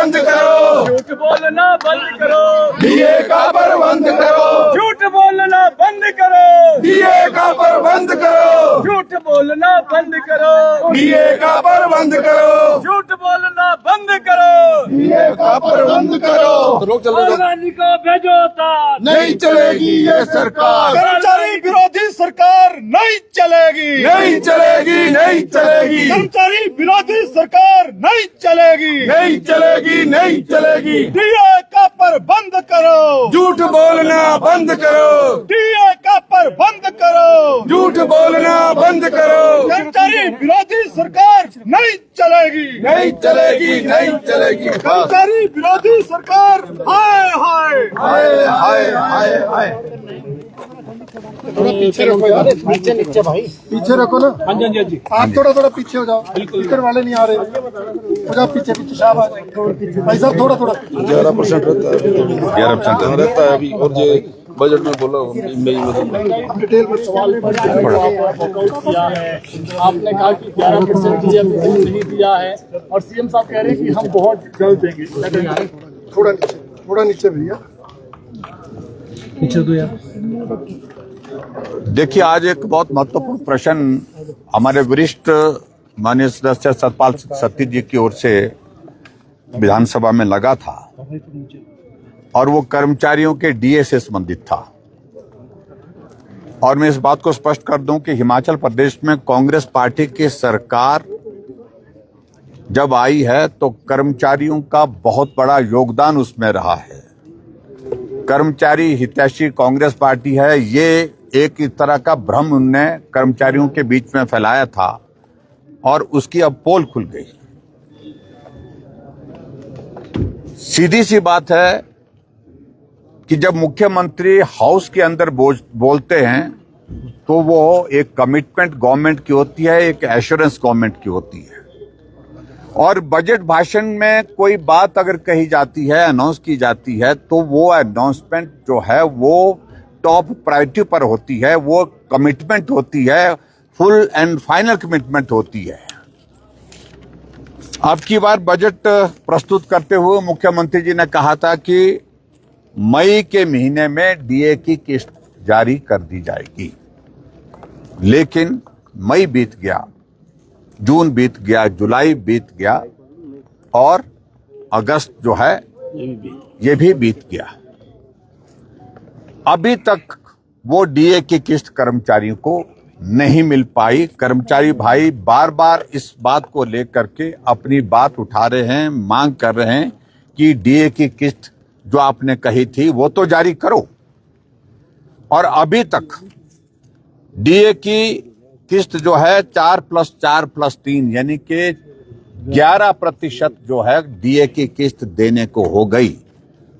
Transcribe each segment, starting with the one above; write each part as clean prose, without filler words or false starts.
बंद करो, झूठ बोलना बंद करो, डीए का प्रबंध करो, झूठ बोलना बंद करो, डीए का प्रबंध करो, झूठ बोलना बंद करो, डीए का प्रबंध करो, झूठ बोलना बंद करो, डीए का प्रबंध करो। राहुल गांधी को भेजो तार, नहीं चलेगी ये सरकार, कर्मचारी विरोधी सरकार नहीं चलेगी, नहीं चलेगी, नहीं चलेगी, कर्मचारी विरोधी सरकार नहीं चलेगी, नहीं चलेगी, नहीं चलेगी। डीए का प्रबंध करो, झूठ बोलना बंद करो, डीए का प्रबंध करो, झूठ बोलना बंद करो, कर्मचारी विरोधी सरकार नहीं चलेगी, नहीं चलेगी, नहीं चलेगी। कर्मचारी विरोधी सरकार हाय हाय हाय हाय हाय हाय। थोड़ा पीछे रखो यार, नीचे भाई पीछे रखो ना। हाँ जी हाँ जी, आप थोड़ा थोड़ा पीछे हो जाओ, स्पीकर वाले नहीं आ रहे, हो जाओ पीछे पीछे। शाबाश भाई साहब, थोड़ा थोड़ा 11% रहता है, 11% रहता है अभी। और जो बजट में बोला डिटेल में सवाल किया है। आपने कहा कि 11% नहीं दिया है और सीएम साहब कह रहे हैं कि हम बहुत जल्द देंगे। थोड़ा नीचे भैया, पीछे दो यार। देखिए, आज एक बहुत महत्वपूर्ण प्रश्न हमारे वरिष्ठ माननीय सदस्य सतपाल सत्ती जी की ओर से विधानसभा में लगा था और वो कर्मचारियों के डीए से संबंधित था। और मैं इस बात को स्पष्ट कर दूं कि हिमाचल प्रदेश में कांग्रेस पार्टी की सरकार जब आई है तो कर्मचारियों का बहुत बड़ा योगदान उसमें रहा है। कर्मचारी हितैषी कांग्रेस पार्टी है, ये एक इस तरह का भ्रम उनने कर्मचारियों के बीच में फैलाया था और उसकी अब पोल खुल गई। सीधी सी बात है कि जब मुख्यमंत्री हाउस के अंदर बोलते हैं तो वो एक कमिटमेंट गवर्नमेंट की होती है, एक एश्योरेंस गवर्नमेंट की होती है। और बजट भाषण में कोई बात अगर कही जाती है, अनाउंस की जाती है, तो वो अनाउंसमेंट जो है वो टॉप प्रायोरिटी पर होती है, वो कमिटमेंट होती है, फुल एंड फाइनल कमिटमेंट होती है। अब की बार बजट प्रस्तुत करते हुए मुख्यमंत्री जी ने कहा था कि मई के महीने में डीए की किस्त जारी कर दी जाएगी, लेकिन मई बीत गया, जून बीत गया, जुलाई बीत गया और अगस्त जो है ये भी बीत गया। अभी तक वो डीए की किस्त कर्मचारियों को नहीं मिल पाई। कर्मचारी भाई बार बार इस बात को लेकर के अपनी बात उठा रहे हैं, मांग कर रहे हैं कि डीए की किस्त जो आपने कही थी वो तो जारी करो। और अभी तक डीए की किस्त जो है 4+4+3 यानी कि 11% जो है डीए की किस्त देने को हो गई।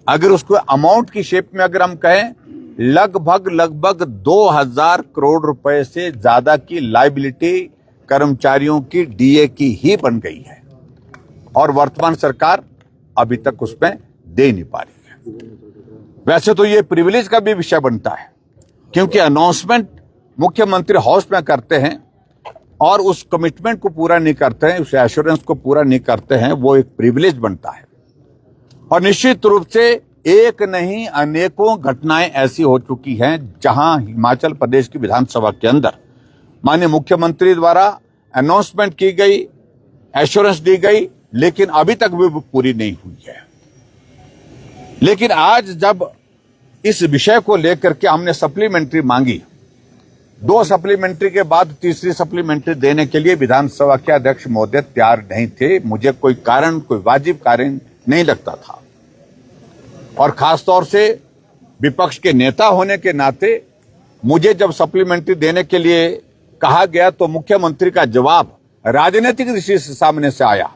अगर उसको अमाउंट की शेप में अगर हम कहें, लगभग 2000 करोड़ रुपए से ज्यादा की लायबिलिटी कर्मचारियों की डीए की ही बन गई है और वर्तमान सरकार अभी तक उसमें दे नहीं पा रही है। वैसे तो ये प्रिविलेज का भी विषय बनता है, क्योंकि अनाउंसमेंट मुख्यमंत्री हाउस में करते हैं और उस कमिटमेंट को पूरा नहीं करते हैं, उस एश्योरेंस को पूरा नहीं करते हैं, वो एक प्रिविलेज बनता है। और निश्चित रूप से एक नहीं अनेकों घटनाएं ऐसी हो चुकी हैं जहां हिमाचल प्रदेश की विधानसभा के अंदर माननीय मुख्यमंत्री द्वारा अनाउंसमेंट की गई, एश्योरेंस दी गई, लेकिन अभी तक भी पूरी नहीं हुई है। लेकिन आज जब इस विषय को लेकर के हमने सप्लीमेंट्री मांगी, 2 सप्लीमेंट्री के बाद तीसरी सप्लीमेंट्री देने के लिए विधानसभा के अध्यक्ष महोदय तैयार नहीं थे। मुझे कोई कारण, कोई वाजिब कारण नहीं लगता था और खासतौर से विपक्ष के नेता होने के नाते मुझे जब सप्लीमेंट्री देने के लिए कहा गया तो मुख्यमंत्री का जवाब राजनीतिक दृष्टि से सामने से आया।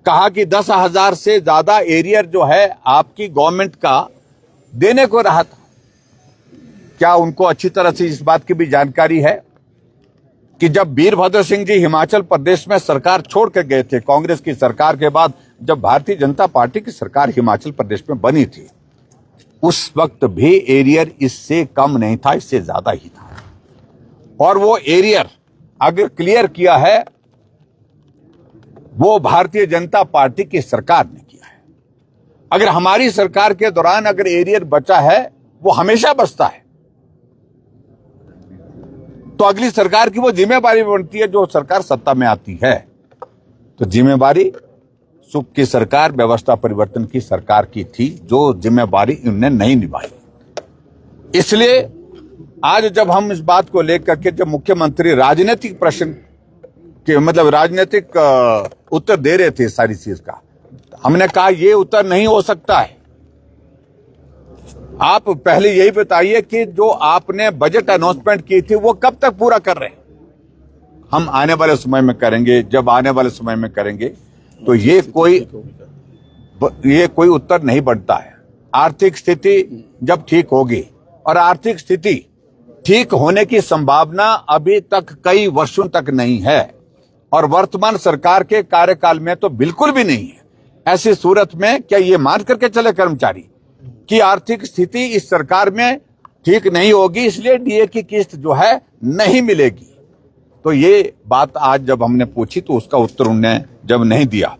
कहा कि 10,000 से ज्यादा एरियर जो है आपकी गवर्नमेंट का देने को रहा था। क्या उनको अच्छी तरह से इस बात की भी जानकारी है कि जब वीरभद्र सिंह जी हिमाचल प्रदेश में सरकार छोड़ कर गए थे, कांग्रेस की सरकार के बाद जब भारतीय जनता पार्टी की सरकार हिमाचल प्रदेश में बनी थी, उस वक्त भी एरियर इससे कम नहीं था, इससे ज्यादा ही था। और वो एरियर अगर क्लियर किया है वो भारतीय जनता पार्टी की सरकार ने किया है। अगर हमारी सरकार के दौरान अगर एरियर बचा है, वो हमेशा बचता है, तो अगली सरकार की वो जिम्मेवारी बनती है जो सरकार सत्ता में आती है। तो जिम्मेवारी सुख की सरकार, व्यवस्था परिवर्तन की सरकार की थी, जो जिम्मेवारी इन्होंने नहीं निभाई। इसलिए आज जब हम इस बात को लेकर के जब मुख्यमंत्री राजनीतिक प्रश्न के मतलब राजनीतिक उत्तर दे रहे थे सारी चीज का, हमने कहा ये उत्तर नहीं हो सकता है। आप पहले यही बताइए कि जो आपने बजट अनाउंसमेंट की थी वो कब तक पूरा कर रहे हैं। हम आने वाले समय में करेंगे, जब आने वाले समय में करेंगे, तो ये कोई उत्तर नहीं बनता है। आर्थिक स्थिति जब ठीक होगी, और आर्थिक स्थिति ठीक होने की संभावना अभी तक कई वर्षों तक नहीं है, और वर्तमान सरकार के कार्यकाल में तो बिल्कुल भी नहीं है। ऐसी सूरत में क्या ये मान करके चले कर्मचारी कि आर्थिक स्थिति इस सरकार में ठीक नहीं होगी, इसलिए डीए की किस्त जो है नहीं मिलेगी? तो ये बात आज जब हमने पूछी तो उसका उत्तर उन्होंने जब नहीं दिया,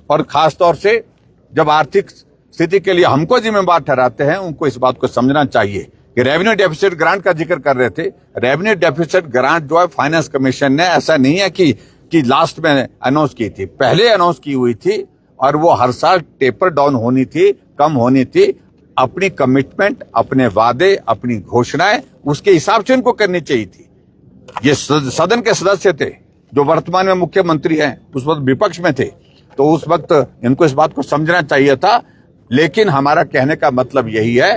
और खास तौर से जब आर्थिक स्थिति के लिए हमको जिम्मेवार ठहराते हैं, उनको इस बात को समझना चाहिए कि रेवेन्यू डेफिसिट ग्रांट का जिक्र कर रहे थे। रेवेन्यू डेफिसिट ग्रांट जो है फाइनेंस कमीशन ने, ऐसा नहीं है कि लास्ट में अनाउंस की थी, पहले अनाउंस की हुई थी, और वो हर साल टेपर डाउन होनी थी, कम होनी थी। अपनी कमिटमेंट, अपने वादे, अपनी घोषणाएं उसके हिसाब से उनको करनी चाहिए थी। ये सदन के सदस्य थे जो वर्तमान में मुख्यमंत्री हैं, उस वक्त विपक्ष में थे, तो उस वक्त इनको इस बात को समझना चाहिए था। लेकिन हमारा कहने का मतलब यही है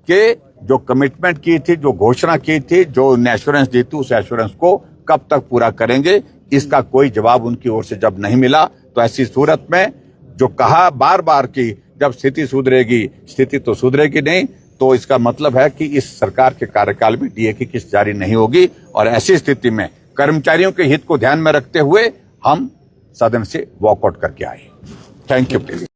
कि जो कमिटमेंट की थी, जो घोषणा की थी, जो एश्योरेंस दी थी, उस एश्योरेंस को कब तक पूरा करेंगे, इसका कोई जवाब उनकी ओर से जब नहीं मिला, तो ऐसी सूरत में जो कहा बार बार कि जब स्थिति सुधरेगी, स्थिति तो सुधरेगी नहीं, तो इसका मतलब है कि इस सरकार के कार्यकाल में डीए की किस्त जारी नहीं होगी। और ऐसी स्थिति में कर्मचारियों के हित को ध्यान में रखते हुए हम सदन से वॉकआउट करके आए। Thank you.